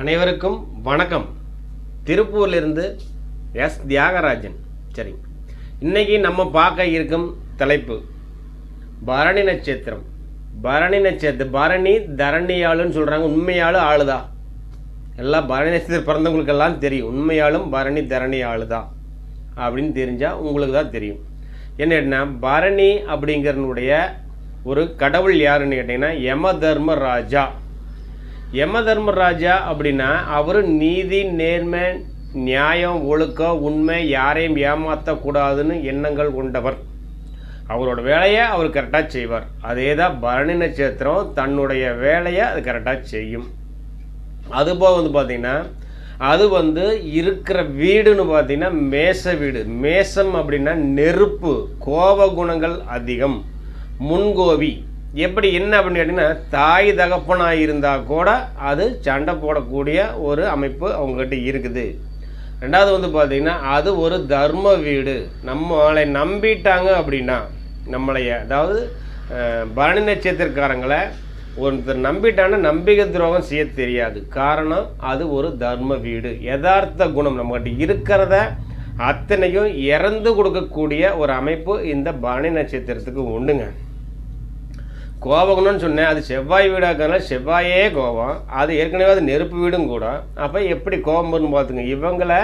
அனைவருக்கும் வணக்கம். திருப்பூர்லேருந்து எஸ் தியாகராஜன். சரி, இன்றைக்கி நம்ம பார்க்க இருக்கும் தலைப்பு பரணி நட்சத்திரம். பரணி நட்சத்திரம், பரணி தரணியாளுன்னு சொல்கிறாங்க. உண்மையாலும் ஆளுதா? எல்லாம் பரணி நட்சத்திரம் பிறந்தவங்களுக்கெல்லாம் தெரியும். உண்மையாலும் பரணி தரணி ஆளுதா அப்படின்னு தெரிஞ்சால் உங்களுக்கு தான் தெரியும். என்னன்னா, பரணி அப்படிங்கிறனுடைய ஒரு கடவுள் யாருன்னு கேட்டிங்கன்னா யம தர்மராஜா. யம தர்மராஜா அப்படின்னா அவர் நீதி, நேர்மை, நியாயம், ஒழுக்கம், உண்மை, யாரையும் ஏமாற்றக்கூடாதுன்னு எண்ணங்கள் கொண்டவர். அவரோட வேலையை அவர் கரெக்டாக செய்வார். அதே தான் பரணி நட்சத்திரம் தன்னுடைய வேலையை அது கரெக்டாக செய்யும். அதுபோக பார்த்திங்கன்னா அது இருக்கிற வீடுன்னு பார்த்திங்கன்னா மேச வீடு. மேசம் அப்படின்னா நெருப்பு, கோப குணங்கள் அதிகம், முன்கோபி. எப்படி என்ன அப்படின்னு கேட்டிங்கன்னா, தாய் தகப்பனாக இருந்தால் கூட அது சண்டை போடக்கூடிய ஒரு அமைப்பு அவங்ககிட்ட இருக்குது. ரெண்டாவது பார்த்திங்கன்னா அது ஒரு தர்ம வீடு. நம்மளை நம்பிட்டாங்க அப்படின்னா, அதாவது பரணி நட்சத்திரக்காரங்களை ஒருத்தர் நம்பிட்டாங்கன்னா நம்பிக்கை துரோகம் செய்ய தெரியாது. காரணம் அது ஒரு தர்ம வீடு. யதார்த்த குணம் நம்மகிட்ட இருக்கிறத அத்தனையும் இறந்து கொடுக்கக்கூடிய ஒரு அமைப்பு இந்த பரணி நட்சத்திரத்துக்கு உண்டுங்க. கோபகுணம்னு சொன்னேன், அது செவ்வாய் வீடாக இருக்கிறதுனால செவ்வாயே கோபம். அது ஏற்கனவே அது நெருப்பு வீடும் கூட. அப்போ எப்படி கோபம் வரும்னு பார்த்துங்க. இவங்களை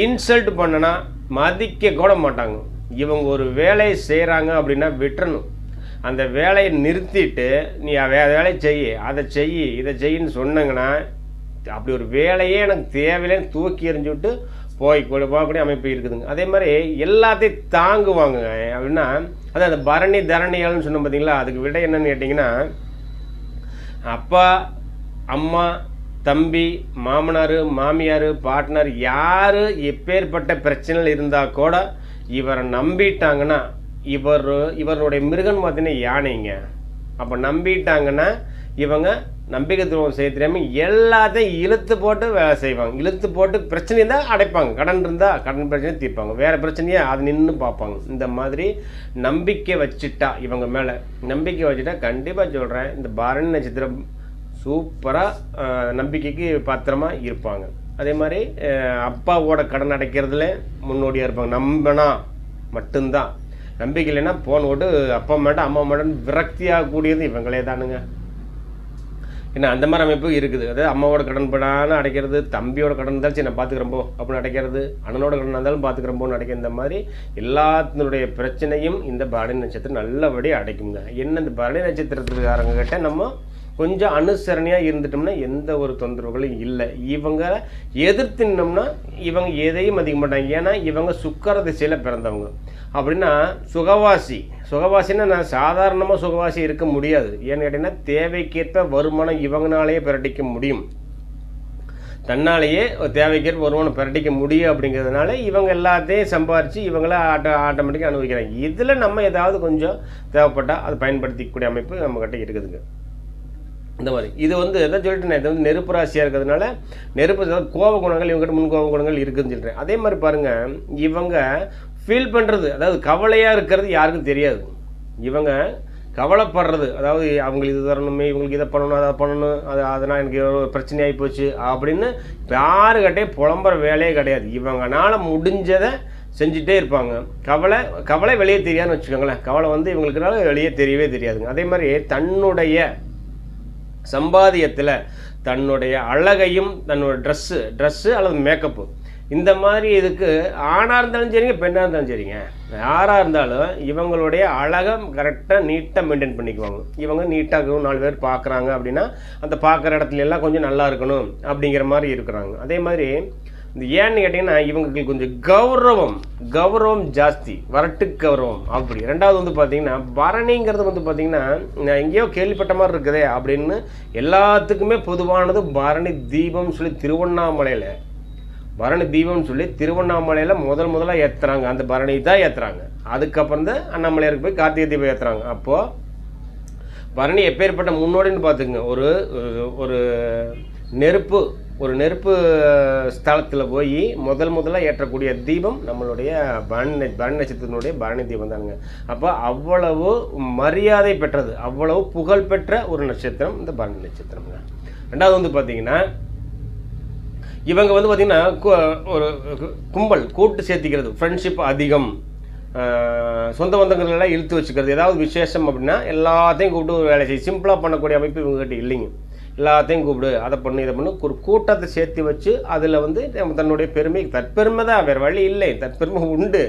இன்சல்ட் பண்ணனா மதிக்க கூட மாட்டாங்க. இவங்க ஒரு வேலையை செய்கிறாங்க அப்படின்னா விட்டுறணும். அந்த வேலையை நிறுத்திட்டு நீ வேலையை அதை இதை செய்யின்னு சொன்னாங்கன்னா, அப்படி ஒரு வேலையே எனக்கு தேவையில்லைன்னு தூக்கி எறிஞ்சுவிட்டு போகக்கூடிய அமைப்பு இருக்குதுங்க. அதே மாதிரி எல்லாத்தையும் தாங்குவாங்க அப்படின்னா, அது அந்த பரணி தரணியாள்னு சொன்னோம் பார்த்தீங்களா, அதுக்கு விட என்னன்னு கேட்டிங்கன்னா, அப்பா, அம்மா, தம்பி, மாமனார், மாமியார், பார்ட்னர், யார் எப்பேற்பட்ட பிரச்சனைகள் இருந்தால் கூட இவரை நம்பிட்டாங்கன்னா, இவருடைய மிருகன் பார்த்தீங்கன்னா யானைங்க. அப்போ நம்பிட்டாங்கன்னா இவங்க நம்பிக்கை துரோகம் செய்ய தெரியாமல் எல்லாத்தையும் இழுத்து போட்டு வேலை செய்வாங்க. இழுத்து போட்டு பிரச்சனை இருந்தால் அடைப்பாங்க. கடன் இருந்தால் கடன் பிரச்சனையை தீர்ப்பாங்க. வேறு பிரச்சனையை அது நின்று பார்ப்பாங்க. இந்த மாதிரி நம்பிக்கை வச்சுட்டா, இவங்க மேலே நம்பிக்கை வச்சுட்டா கண்டிப்பாக சொல்கிறேன், இந்த பரணி நட்சத்திரம் சூப்பராக நம்பிக்கைக்கு பாத்திரமாக இருப்பாங்க. அதே மாதிரி அப்பாவோட கடன் அடைக்கிறதுல முன்னோடியாக இருப்பாங்க. நம்பினா மட்டும்தான். நம்பிக்கை இல்லைன்னா போன் ஓட்டு அப்பா மாட்டேன் அம்மா மாட்டேன்னு விரக்தியாகக்கூடியது இவங்களே தானுங்க. ஏன்னா அந்த மாதிரி அமைப்பு இருக்குது. அதாவது அம்மாவோட கடன் படான்னு அடைக்கிறது, தம்பியோட கடன் இருந்தாலும் சரி நான் பார்த்துக்கிறப்போ அப்படின்னு அடைக்கிறது, அண்ணனோட கடன் இருந்தாலும் பார்த்துக்கிறப்போன்னு அடைக்கிற. இந்த மாதிரி எல்லாத்தினுடைய பிரச்சனையும் இந்த பரணி நட்சத்திரம் நல்லபடியாக அடைக்குங்க. என்ன இந்த பரணி நட்சத்திரத்துக்காரங்க கிட்ட நம்ம கொஞ்சம் அனுசரணையாக இருந்துட்டோம்னா எந்த ஒரு தொந்தரவுகளும் இல்லை. இவங்க எதிர்த்துனோம்னா இவங்க எதையும் மதிக்க மாட்டாங்க. ஏன்னா இவங்க சுக்கர திசையில் பிறந்தவங்க. அப்படின்னா சுகவாசின்னா நான் சாதாரணமாக சுகவாசி இருக்க முடியாது. ஏன்னு கேட்டிங்கன்னா தேவைக்கேற்ப வருமானம் இவங்களாலேயே பிரட்டிக்க முடியும். தன்னாலேயே தேவைக்கேற்ப வருமானம் பிரட்டிக்க முடியும். அப்படிங்கிறதுனால இவங்க எல்லாத்தையும் சம்பாரித்து இவங்கள ஆட்டோமேட்டிக்காக அனுபவிக்கிறாங்க. இதில் நம்ம ஏதாவது கொஞ்சம் தேவைப்பட்டால் அதை பயன்படுத்திக்கூடிய அமைப்பு நம்மக்கிட்ட இருக்குதுங்க. இந்த மாதிரி இது எதை சொல்லிட்டு இது நெருப்பு ராசியாக இருக்கிறதுனால நெருப்பு கோப குணங்கள் இவங்ககிட்ட முன்கோப குணங்கள் இருக்குதுன்னு சொல்கிறேன். அதே மாதிரி பாருங்கள், இவங்க ஃபீல் பண்ணுறது, அதாவது கவலையாக இருக்கிறது யாருக்கும் தெரியாது. இவங்க கவலைப்படுறது, அதாவது அவங்களுக்கு இது தரணுமே, இவங்களுக்கு இதை பண்ணணும், அதை பண்ணணும், அதனால் எனக்கு பிரச்சனை ஆகி போச்சு அப்படின்னு யாருக்கிட்டே புலம்புற வேலையே கிடையாது. இவங்களால முடிஞ்சதை செஞ்சுட்டே இருப்பாங்க. கவலை வெளியே தெரியாதுன்னு வச்சுக்கோங்களேன். கவலை இவங்களுக்குனால வெளியே தெரியவே தெரியாதுங்க. அதே மாதிரி தன்னுடைய சம்பாதியத்தில் தன்னுடைய அழகையும் தன்னோட ட்ரெஸ்ஸு அல்லது மேக்கப்பு, இந்த மாதிரி இதுக்கு ஆணாக இருந்தாலும் சரிங்க, பெண்ணாக இருந்தாலும் சரிங்க, யாராக இருந்தாலும் இவங்களுடைய அழகை கரெக்டாக நீட்டாக மெயின்டைன் பண்ணிக்குவாங்க. இவங்க நீட்டாக இருக்கணும், 4 பேர் பார்க்குறாங்க அப்படின்னா அந்த பார்க்குற இடத்துல எல்லாம் கொஞ்சம் நல்லா இருக்கணும் அப்படிங்கிற மாதிரி இருக்கிறாங்க. அதே மாதிரி இந்த ஏன்னு கேட்டிங்கன்னா இவங்களுக்கு கொஞ்சம் கௌரவம் ஜாஸ்தி, வரட்டு கௌரவம் அப்படி. ரெண்டாவது பார்த்திங்கன்னா பரணிங்கிறது பார்த்திங்கன்னா நான் எங்கேயோ கேள்விப்பட்ட மாதிரி இருக்குதே அப்படின்னு எல்லாத்துக்குமே பொதுவானது பரணி தீபம்னு சொல்லி திருவண்ணாமலையில் பரணி தீபம்னு சொல்லி திருவண்ணாமலையில் முதலாக ஏற்றுறாங்க. அந்த பரணி தான் ஏற்றுறாங்க. அதுக்கப்புறம் தான் அண்ணாமலையாருக்கு போய் கார்த்திகை தீபம் ஏற்றுறாங்க. அப்போது பரணி எப்பேற்பட்ட முன்னோடின்னு பார்த்துக்குங்க. ஒரு நெருப்பு ஸ்தலத்தில் போய் முதலாக ஏற்றக்கூடிய தீபம் நம்மளுடைய பரணி நட்சத்திரத்தினுடைய பரணி தீபம் தானுங்க. அப்போ அவ்வளவு மரியாதை பெற்றது, அவ்வளவு புகழ்பெற்ற ஒரு நட்சத்திரம் இந்த பரணி நட்சத்திரம்ங்க. ரெண்டாவது பார்த்திங்கன்னா இவங்க வந்து பார்த்திங்கன்னா ஒரு கும்பல் கூட்டு சேர்த்திக்கிறது, ஃப்ரெண்ட்ஷிப் அதிகம், சொந்த பந்தங்களெல்லாம் இழுத்து வச்சுக்கிறது. ஏதாவது விசேஷம் அப்படின்னா எல்லாத்தையும் கூப்பிட்டு ஒரு வேலை செய்ய சிம்பிளாக பண்ணக்கூடிய அமைப்பு இவங்ககிட்ட இல்லைங்க. எல்லாத்தையும் கூப்பிடு, அதை பண்ணு, இதை பண்ணு, ஒரு கூட்டத்தை சேர்த்து வச்சு அதில் வந்து தன்னுடைய பெருமை, தற்பெருமை தான், வேறு வழி இல்லை, தற்பெருமை உண்டு.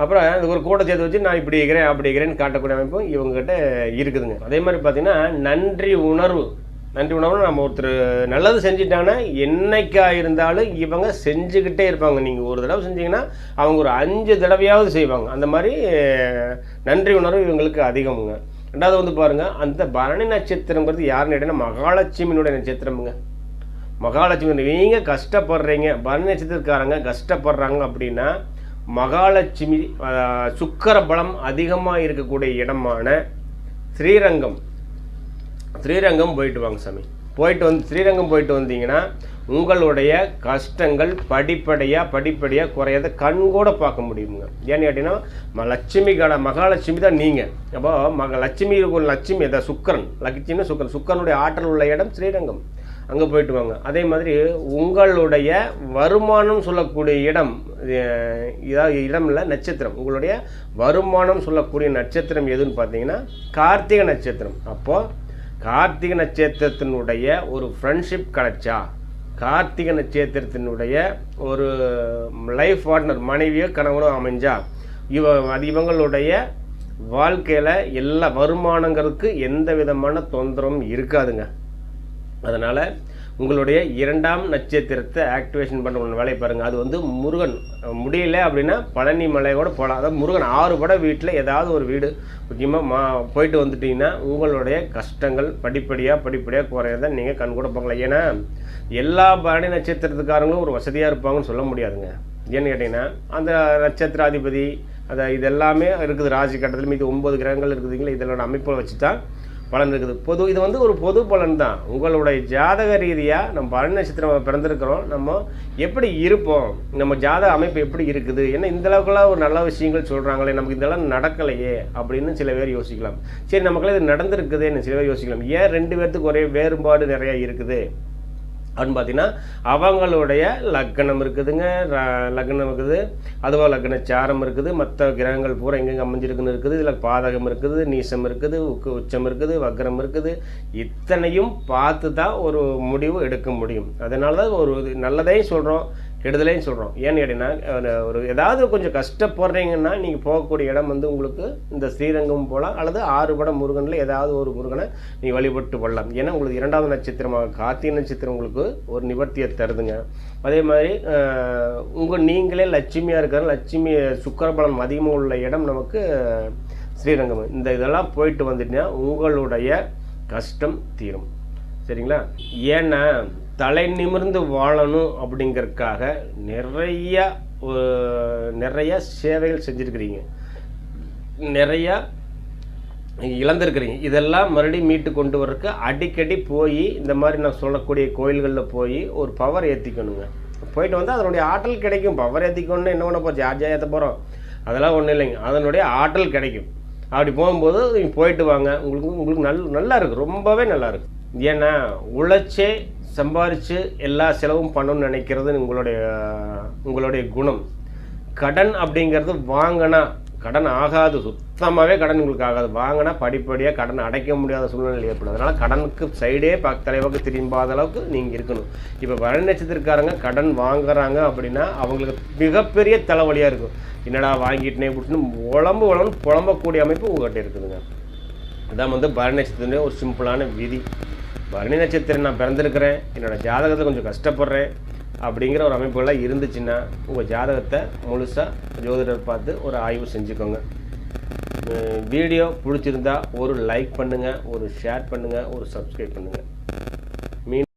அப்புறம் அது ஒரு கூட்டத்தை சேர்த்து வச்சு நான் இப்படி இருக்கிறேன் அப்படி இருக்கிறேன்னு காட்டக்கூடிய அமைப்பும் இவங்ககிட்ட இருக்குதுங்க. அதே மாதிரி பார்த்திங்கன்னா நன்றி உணர்வு நம்ம ஒருத்தர் நல்லது செஞ்சிட்டாங்கன்னா என்னைக்கா இருந்தாலும் இவங்க செஞ்சுக்கிட்டே இருப்பாங்க. நீங்கள் ஒரு தடவை செஞ்சீங்கன்னா அவங்க ஒரு 5 தடவையாவது செய்வாங்க. அந்த மாதிரி நன்றி உணர்வு இவங்களுக்கு அதிகமுங்க. ரெண்டாவது வந்து பாருங்கள், அந்த பரணி நட்சத்திரங்கிறது யாருன்னு கேட்டீங்கன்னா மகாலட்சுமியினுடைய நட்சத்திரமுங்க. மகாலட்சுமி, நீங்கள் கஷ்டப்படுறீங்க, பரணி நட்சத்திரக்காரங்க கஷ்டப்படுறாங்க அப்படின்னா மகாலட்சுமி சுக்கிர பலம் அதிகமாக இருக்கக்கூடிய இடமான ஸ்ரீரங்கம் போயிட்டு வாங்க சாமி. ஸ்ரீரங்கம் போயிட்டு வந்தீங்கன்னா உங்களுடைய கஷ்டங்கள் படிப்படியாக குறையாத கண்கூட பார்க்க முடியுங்க. ஏன்னு கேட்டீங்கன்னா மகாலட்சுமி தான் நீங்கள். அப்போ லட்சுமி அதான் சுக்கரனுடைய ஆற்றல் உள்ள இடம் ஸ்ரீரங்கம். அங்கே போயிட்டு வாங்க. அதே மாதிரி உங்களுடைய வருமானம் சொல்லக்கூடிய இடம் இல்லை, நட்சத்திரம், உங்களுடைய வருமானம் சொல்லக்கூடிய நட்சத்திரம் எதுன்னு பார்த்தீங்கன்னா கார்த்திகை நட்சத்திரம். அப்போது கார்த்திகை நட்சத்திரத்தினுடைய ஒரு ஃப்ரெண்ட்ஷிப் கிடைச்சா, கார்த்திகை நட்சத்திரத்தினுடைய ஒரு லைஃப் பார்ட்னர் மனைவியோ கணவனோ அமைஞ்சா இவங்களுடைய வாழ்க்கையில் எல்லா வருமானங்களுக்கு எந்த விதமான தொந்தரவும் இருக்காதுங்க. அதனால் உங்களுடைய 2ஆம் நட்சத்திரத்தை ஆக்டிவேஷன் பண்ணுற ஒன்று வேலையை பாருங்கள். அது வந்து முருகன் முடியல அப்படின்னா பழனி மலையோட போகலாம். அதாவது முருகன் 6 பட வீட்டில் ஏதாவது ஒரு வீடு முக்கியமாக போயிட்டு வந்துட்டிங்கன்னா உங்களுடைய கஷ்டங்கள் படிப்படியாக குறையதை நீங்கள் கண்கூட பார்க்கலாம். ஏன்னா எல்லா பரணி நட்சத்திரத்துக்காரங்களும் ஒரு வசதியாக இருப்பாங்கன்னு சொல்ல முடியாதுங்க. ஏன்னு கேட்டிங்கன்னா அந்த நட்சத்திராதிபதி இது எல்லாமே இருக்குது ராசி கட்டத்தில். மீது 9 கிரகங்கள் இருக்குதுங்களா, இதனோட அமைப்பை வச்சு தான் பலன் இருக்குது. இது வந்து ஒரு பொது பலன் தான். உங்களுடைய ஜாதக ரீதியாக நம்ம பரணி நட்சத்திரம் பிறந்திருக்கிறோம், நம்ம எப்படி இருப்போம், நம்ம ஜாதக அமைப்பு எப்படி இருக்குது, ஏன்னா இந்த அளவுக்குலாம் ஒரு நல்ல விஷயங்கள் சொல்கிறாங்களே, நமக்கு இதெல்லாம் நடக்கலையே அப்படின்னு சில பேர் யோசிக்கலாம். சரி, நமக்குலாம் இது நடந்திருக்குதுன்னு சில பேர் யோசிக்கலாம். ஏன் 2 பேர்த்துக்கு ஒரே வேறுபாடு நிறையா இருக்குது அப்படின்னு பார்த்தீங்கன்னா அவங்களுடைய லக்னம் இருக்குதுங்க, லக்னம் இருக்குது, அதுவா லக்ன சாரம் இருக்குது, மற்ற கிரகங்கள் பூரா எங்கெங்கே அமைஞ்சிருக்குன்னு இருக்குது, இதில் பாதகம் இருக்குது, நீசம் இருக்குது, உச்சம் இருக்குது, வக்ரம் இருக்குது. இத்தனையும் பார்த்து தான் ஒரு முடிவு எடுக்க முடியும். அதனால தான் ஒரு நல்லதையும் சொல்கிறோம், கெடுதலையும் சொல்கிறோம். ஏன்னு கேட்டிங்கன்னா ஒரு ஏதாவது கொஞ்சம் கஷ்டப்படுறீங்கன்னா நீங்கள் போகக்கூடிய இடம் வந்து உங்களுக்கு இந்த ஸ்ரீரங்கம் போகலாம், அல்லது 6 பட முருகனில் ஏதாவது ஒரு முருகனை நீங்கள் வழிபட்டு கொள்ளலாம். ஏன்னா உங்களுக்கு 2ஆவது நட்சத்திரமாக கார்த்திகை நட்சத்திரம் உங்களுக்கு ஒரு நிவர்த்தியை தருதுங்க. அதே மாதிரி நீங்களே லட்சுமியாக இருக்கிற லட்சுமி சுக்கிரபலம் அதிகமாக உள்ள இடம் நமக்கு ஸ்ரீரங்கம். இதெல்லாம் போயிட்டு வந்துட்டீங்கன்னா உங்களுடைய கஷ்டம் தீரும். சரிங்களா? ஏன்னா தலை நிமிர்ந்து வாழணும் அப்படிங்கிறதுக்காக நிறைய சேவைகள் செஞ்சுருக்கிறீங்க, நிறையா இழந்திருக்கிறீங்க. இதெல்லாம் மறுபடியும் மீட்டு கொண்டு வர்றதுக்கு அடிக்கடி போய் இந்த மாதிரி நான் சொல்லக்கூடிய கோயில்களில் போய் ஒரு பவர் ஏற்றிக்கணுங்க. போயிட்டு வந்து அதனுடைய ஆற்றல் கிடைக்கும். பவர் ஏற்றிக்கணுன்னு என்ன பண்ண போச்சு, ஜார்ஜா ஏற்ற போகிறோம், அதெல்லாம் ஒன்றும் இல்லைங்க. அதனுடைய ஆற்றல் கிடைக்கும். அப்படி போகும்போது நீங்கள் போயிட்டு வாங்க, உங்களுக்கு நல்லா இருக்குது, ரொம்பவே நல்லா இருக்குது. ஏன்னா உழைச்சே சம்பாரித்து எல்லா செலவும் பண்ணணும்னு நினைக்கிறது உங்களுடைய குணம். கடன் அப்படிங்கிறது வாங்கினா கடன் ஆகாது, சுத்தமாகவே கடன் உங்களுக்கு ஆகாது. வாங்கினா படிப்படியாக கடன் அடைக்க முடியாத சூழ்நிலை ஏற்படும். அதனால் கடனுக்கு சைடே தலைவாக்கு திரும்பாத அளவுக்கு நீங்கள் இருக்கணும். இப்போ பரணி நட்சத்திரக்காரங்க கடன் வாங்குறாங்க அப்படின்னா அவங்களுக்கு மிகப்பெரிய தலைவலியாக இருக்கும். என்னடா வாங்கிட்டேனே விட்டுன்னு புலம்பக்கூடிய அமைப்பு உங்கள்கிட்ட இருக்குதுங்க. அதான் வந்து பரணி நட்சத்திரத்துடைய ஒரு சிம்பிளான விதி. பரணி நட்சத்திரம் நான் பிறந்திருக்கிறேன், என்னோடய ஜாதகத்தில் கொஞ்சம் கஷ்டப்படுறேன் அப்படிங்கிற ஒரு அமைப்புகள்லாம் இருந்துச்சுன்னா உங்கள் ஜாதகத்தை முழுசாக ஜோதிடர் பார்த்து ஒரு ஆய்வு செஞ்சுக்கோங்க. வீடியோ பிடிச்சிருந்தா ஒரு லைக் பண்ணுங்கள், ஒரு ஷேர் பண்ணுங்கள், ஒரு சப்ஸ்கிரைப் பண்ணுங்கள்.